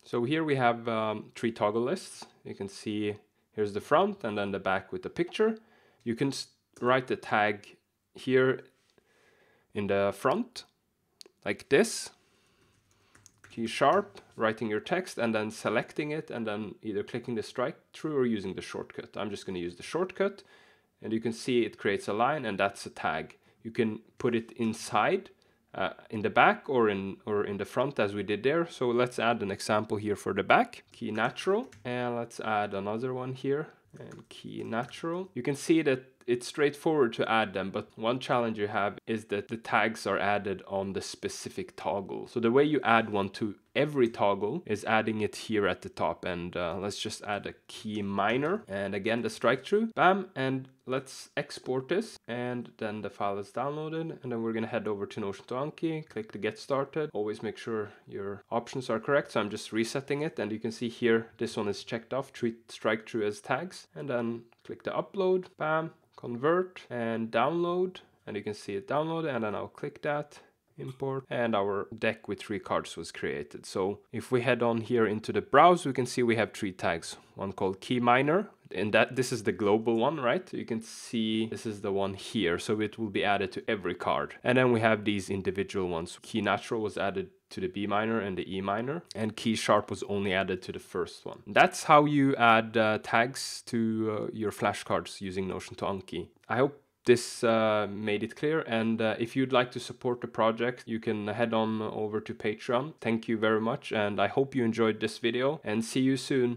So here we have 3 toggle lists. You can see here's the front and then the back with the picture. You can write the tag here in the front like this. Key sharp, writing your text and then selecting it and then either clicking the strike through or using the shortcut. I'm just going to use the shortcut, and you can see it creates a line, and that's a tag. You can put it inside in the back or in the front as we did there. So let's add an example here for the back. Key natural, and let's add another one here, and key natural. You can see that it's straightforward to add them, but one challenge you have is that the tags are added on the specific toggle. So the way you add one to every toggle is adding it here at the top, and let's just add a key minor and again the strike through, bam, and let's export this, and then the file is downloaded, and then we're gonna head over to Notion to Anki, click the get started. Always make sure your options are correct, so I'm just resetting it, and you can see here this one is checked off, treat strike through as tags, and then click the upload, bam, convert and download, and you can see it downloaded, and then I'll click that, import, and our deck with 3 cards was created. So if we head on here into the browse, we can see we have 3 tags, one called key minor, and this is the global one, right? You can see this is the one here, so it will be added to every card. And then we have these individual ones. Key natural was added to the B minor and the E minor, and key sharp was only added to the first one. That's how you add tags to your flashcards using Notion to Anki. I hope this made it clear, and if you'd like to support the project, you can head on over to Patreon. Thank you very much, and I hope you enjoyed this video, and see you soon.